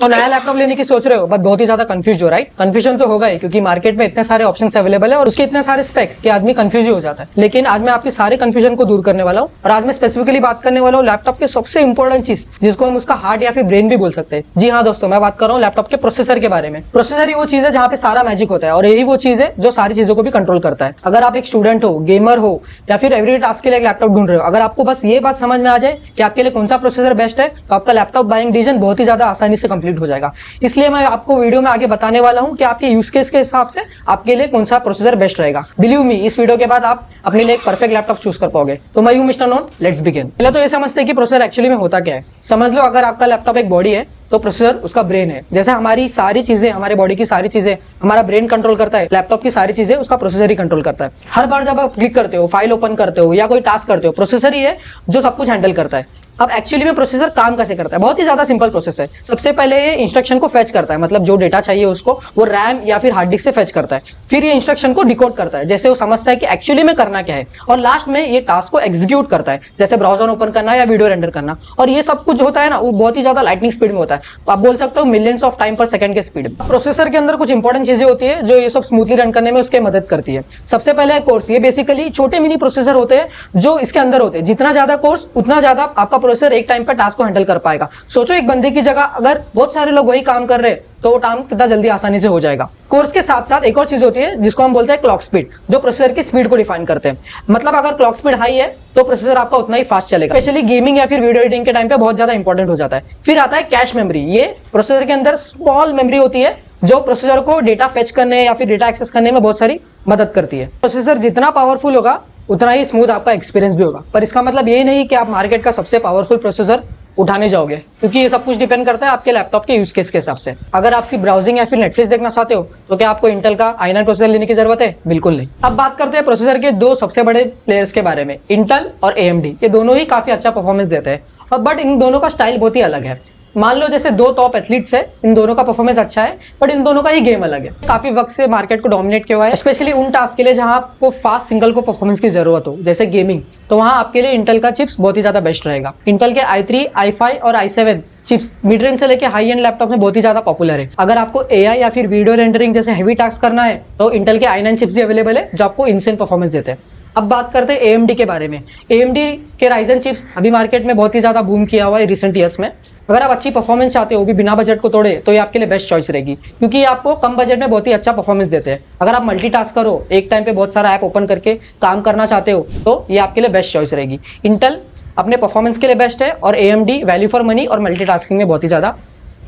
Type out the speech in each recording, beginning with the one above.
तो नया लैपटॉप लेने की सोच रहे हो बट बहुत ही ज्यादा कंफ्यूज हो, राइट? कंफ्यूजन तो होगा ही क्योंकि मार्केट में इतने सारे ऑप्शंस अवेलेबल है और उसके इतने सारे स्पेक्स कि आदमी कंफ्यूज ही हो जाता है। लेकिन आज मैं आपके सारे कंफ्यूजन को दूर करने वाला हूँ और आज मैं स्पेसिफिकली बात करने वाला हूँ लैपटॉप के सबसे इंपॉर्टेंट चीज जिसको हम उसका हार्ट या फिर ब्रेन भी बोल सकते हैं। जी हाँ दोस्तों, मैं बात कर रहा हूँ लैपटॉप के प्रोसेसर के बारे में। प्रोसेसर ही वो चीज है जहाँ पे सारा मैजिक होता है और यही वो चीज है जो सारी चीजों को भी कंट्रोल करता है। अगर आप एक स्टूडेंट हो, गेमर हो या फिर एवरी टास्क के लिए एक लैपटॉप ढूंढ रहे हो, अगर आपको बस ये बात समझ में आ जाए कि आपके लिए कौन सा प्रोसेसर बेस्ट है तो आपका लैपटॉप बाइंग डिसीजन बहुत ही ज्यादा आसानी से कंप्लीट हो जाएगा। इसलिए मैं आपको वीडियो में आगे बताने वाला हूं कि आपके यूज केस के हिसाब से आपके लिए कौन सा प्रोसेसर बेस्ट रहेगा। बिलीव मी, इस वीडियो के बाद आप अपने लिए एक परफेक्ट लैपटॉप चूज कर पाओगे। तो मैं हूं मिस्टर नॉन, लेट्स बिगिन। पहले तो ये समझते हैं कि प्रोसेसर एक्चुअली में होता क्या है। समझ लो, अगर आपका लैपटॉप एक बॉडी है तो प्रोसेसर उसका ब्रेन है। जैसे हमारी सारी चीजें, हमारे बॉडी की सारी चीजें हमारा ब्रेन कंट्रोल करता है, लैपटॉप की सारी चीजें उसका प्रोसेसर ही कंट्रोल करता है। हर बार जब आप क्लिक करते हो, फाइल ओपन करते हो या कोई टास्क करते हो, प्रोसेसर ही है जो सब कुछ हैंडल करता है। अब एक्चुअली में प्रोसेसर काम कैसे करता है? बहुत ही ज्यादा सिंपल प्रोसेस है। सबसे पहले ये इंस्ट्रक्शन को फेच करता है, मतलब जो डेटा चाहिए उसको वो रैम या फिर हार्ड डिस्क से फेच करता है। फिर ये इंस्ट्रक्शन को डिकोड करता है, जैसे वो समझता है कि एक्चुअली में करना क्या है, और लास्ट में ये टास्क को एग्जीक्यूट करता है, जैसे ब्राउजर ओपन करना या वीडियो रेंडर करना। और ये सब कुछ होता है ना, वो बहुत ही ज्यादा लाइटनिंग स्पीड में होता है। तो आप बोल सकते हो मिलियंस ऑफ टाइम पर सेकंड के स्पीड। प्रोसेसर के अंदर कुछ इंपॉर्टेंट चीजें होती है जो ये सब स्मूथली रन करने में उसके मदद करती है। सबसे पहले कोर्स, ये बेसिकली छोटे मिनी प्रोसेसर होते हैं जो इसके अंदर होते हैं। जितना ज्यादा कोर्स उतना ज्यादा आपका प्रोसेसर एक टाइम पर को हैंडल कर पाएगा। सोचो, एक बंदे की जगह अगर बहुत सारे लोग वही काम कर रहे हैं तो वो काम कितना जल्दी आसानी से हो जाएगा। कोर्स के साथ साथ एक और चीज होती है जिसको हम बोलते हैं क्लॉक स्पीड, जो प्रोसेसर की स्पीड को डिफाइन करते हैं। मतलब अगर क्लॉक स्पीड हाई है तो प्रोसेसर आपका उतना ही फास्ट चलेगा। स्पेशली गेमिंग या फिर वीडियो एडिटिंग के टाइम पे बहुत ज्यादा इंपॉर्टेंट हो जाता है। फिर आता है कैश मेमोरी। ये प्रोसेसर के अंदर स्मॉल मेमोरी होती है जो प्रोसेसर को डेटा फेच करने या फिर डेटा एक्सेस करने में बहुत सारी मदद करती है। प्रोसेसर जितना पावरफुल होगा उतना ही स्मूथ आपका एक्सपीरियंस भी होगा। पर इसका मतलब ये नहीं कि आप मार्केट का सबसे पावरफुल प्रोसेसर उठाने जाओगे, क्योंकि ये सब कुछ डिपेंड करता है आपके लैपटॉप के यूज केस के हिसाब से। अगर आप सिर्फ ब्राउजिंग या फिर नेटफ्लिक्स देखना चाहते हो तो क्या आपको इंटेल का i9 प्रोसेसर लेने की जरूरत है? बिल्कुल नहीं। अब बात करते हैं प्रोसेसर के दो सबसे बड़े प्लेयर्स के बारे में, इंटेल और AMD। ये दोनों ही काफी अच्छा परफॉर्मेंस देते हैं, और बट इन दोनों का स्टाइल बहुत ही अलग है। मान लो जैसे दो टॉप एथलीट्स है, इन दोनों का परफॉर्मेंस अच्छा है बट इन दोनों का ही गेम अलग है। काफी वक्त से मार्केट को डोमिनेट किया हुआ है, स्पेशली उन टास्क के लिए जहां आपको फास्ट सिंगल को परफॉर्मेंस की जरूरत हो, जैसे गेमिंग। तो वहां आपके लिए इंटेल का चिप्स बहुत ही ज्यादा बेस्ट रहेगा। इंटेल के i3, i5 और i7 चिप्स मिड रेंज से लेके हाई एंड लैपटॉप में बहुत ही ज्यादा पॉपुलर है। अगर आपको AI या फिर वीडियो रेंडरिंग जैसे हेवी टास्क करना है तो इंटेल के i9 चिप्स भी अवेलेबल है जो आपको इनसेन परफॉर्मेंस देते हैं। अब बात करते हैं AMD के बारे में। AMD के राइजन चिप्स अभी मार्केट में बहुत ही ज्यादा बूम किया हुआ है रिसेंट ईयर्स में। अगर आप अच्छी परफॉर्मेंस चाहते हो भी बिना बजट को तोड़े तो ये आपके लिए बेस्ट चॉइस रहेगी, क्योंकि ये आपको कम बजट में बहुत ही अच्छा परफॉर्मेंस देते हैं। अगर आप मल्टीटास्कर हो, एक टाइम पे बहुत सारा ऐप ओपन करके काम करना चाहते हो तो ये आपके लिए बेस्ट चॉइस रहेगी। इंटेल अपने परफॉर्मेंस के लिए बेस्ट है और AMD वैल्यू फॉर मनी और मल्टीटास्किंग में बहुत ही ज्यादा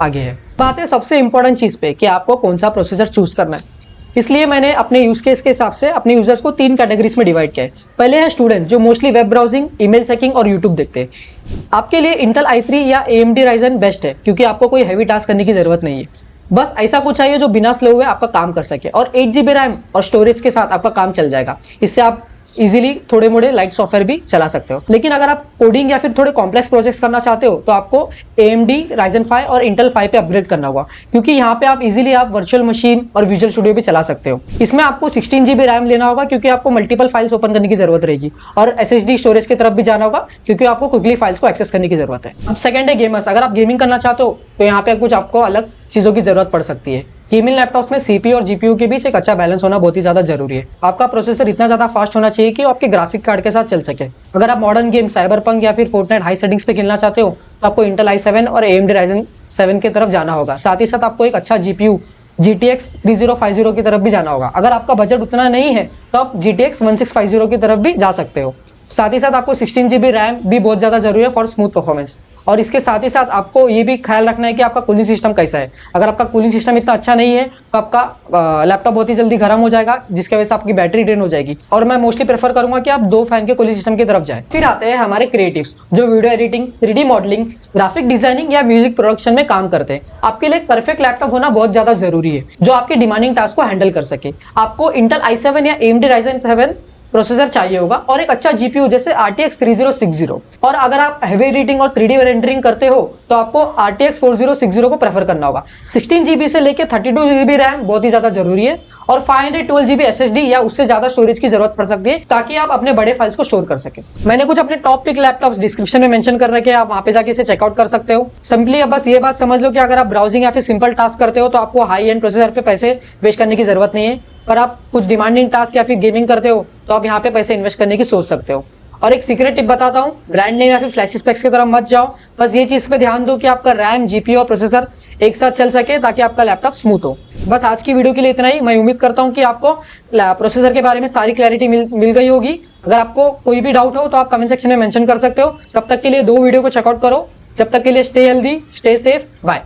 आगे है। बात है सबसे इंपॉर्टेंट चीज पे कि आपको कौन सा प्रोसेसर चूज करना है। इसलिए मैंने अपने यूज केस के हिसाब से अपने यूजर्स को 3 कैटेगरीज में डिवाइड किया है। पहले है स्टूडेंट जो mostly web browsing, email checking और यूट्यूब देखते हैं। आपके लिए इंटेल i3 या AMD राइजन बेस्ट है, क्योंकि आपको कोई हैवी टास्क करने की जरूरत नहीं है। बस ऐसा कुछ चाहिए जो बिना स्लो हुए आपका काम कर सके, और 8 GB रैम और स्टोरेज के साथ आपका काम चल जाएगा। इससे आप इजीली थोड़े मोड़े लाइट सॉफ्टवेयर भी चला सकते हो। लेकिन अगर आप कोडिंग या फिर थोड़े कॉम्प्लेक्स प्रोजेक्ट्स करना चाहते हो तो आपको AMD Ryzen 5 और Intel 5 पे अपग्रेड करना होगा, क्योंकि यहाँ पे आप इजीली आप वर्चुअल मशीन और विजुअल स्टूडियो भी चला सकते हो। इसमें आपको 16 GB रैम लेना होगा, क्योंकि आपको मल्टीपल फाइल्स ओपन करने की जरूरत रहेगी, और SSD स्टोरेज की तरफ भी जाना होगा, क्योंकि आपको क्विकली फाइल्स को एक्सेस करने की जरूरत है। अब सेकंड है गेमर्स। अगर आप गेमिंग करना चाहते हो तो यहाँ पे कुछ आपको अलग चीजों की जरूरत पड़ सकती है। गेमिंग लैपटॉप्स में CPU और GPU के बीच एक अच्छा बैलेंस होना बहुत ही ज्यादा जरूरी है। आपका प्रोसेसर इतना ज्यादा फास्ट होना चाहिए कि वो आपके ग्राफिक कार्ड के साथ चल सके। अगर आप मॉडर्न गेम साइबरपंक या फिर फोर्टनाइट हाई सेटिंग्स पे खेलना चाहते हो तो आपको इंटेल i7 और AMD Ryzen 7 की तरफ जाना होगा। साथ ही साथ आपको एक अच्छा GPU GTX 3050 की तरफ भी जाना होगा। अगर आपका बजट उतना नहीं है तो आप GTX 1650 की तरफ भी जा सकते हो। साथ ही साथ आपको 16 GB रैम भी बहुत ज़्यादा जरूरी है फॉर स्मूथ परफॉर्मेंस। और इसके साथ ही साथ आपको ये भी ख्याल रखना है कि आपका कूलिंग सिस्टम कैसा है। अगर आपका कूलिंग सिस्टम इतना अच्छा नहीं है तो आपका लैपटॉप बहुत ही जल्दी गर्म हो जाएगा, जिसकी वजह से आपकी बैटरी ड्रेन हो जाएगी। और मैं मोस्टली प्रेफर करूंगा कि आप 2 फैन के कूलिंग सिस्टम की तरफ जाए। फिर आते हैं हमारे क्रिएटिव्स जो video editing, 3D modelling, graphic designing या म्यूजिक प्रोडक्शन में काम करते हैं। आपके लिए एक परफेक्ट लैपटॉप होना बहुत ज्यादा जरूरी है जो आपके डिमांडिंग टास्क को हैंडल कर सके। आपको इंटेल i7 या AMD Ryzen 7 प्रोसेसर चाहिए होगा और एक अच्छा जीपीयू जैसे RTX 3060। और अगर आप हेवी एडिटिंग और 3D रेंडरिंग करते हो तो आपको RTX 4060 को प्रेफर करना होगा। 16 GB से लेके 32 GB रैम बहुत ही ज्यादा जरूरी है और 512 GB SSD या उससे ज्यादा स्टोरेज की जरूरत पड़ सकती है ताकि आप अपने बड़े फाइल्स को स्टोर कर सके। मैंने कुछ अपने टॉप पिक लैपटॉप्स डिस्क्रिप्शन में मेंशन कर रखे हैं, आप वहां पे जाके इसे चेकआउट कर सकते हो। सिंपली अब बस ये बात समझ लो कि अगर आप ब्राउजिंग या फिर सिंपल टास्क करते हो तो आपको हाई एंड प्रोसेसर पे पैसे वेस्ट करने की जरूरत नहीं है, पर आप कुछ डिमांडिंग टास्क या फिर गेमिंग करते हो तो आप यहाँ पे पैसे इन्वेस्ट करने की सोच सकते हो। और एक सीक्रेट टिप बताता हूँ, ब्रांड नेम या फिर फ्लैश स्पेक्स की तरफ मत जाओ, बस ये चीज पे ध्यान दो कि आपका रैम, जीपीयू और प्रोसेसर एक साथ चल सके ताकि आपका लैपटॉप स्मूथ हो। बस आज की वीडियो के लिए इतना ही। मैं उम्मीद करता हूँ कि आपको प्रोसेसर के बारे में सारी क्लैरिटी मिल गई होगी। अगर आपको कोई भी डाउट हो तो आप कमेंट सेक्शन में मेंशन कर सकते हो। तब तक के लिए 2 वीडियो को चेकआउट करो। जब तक के लिए stay healthy, stay safe, bye.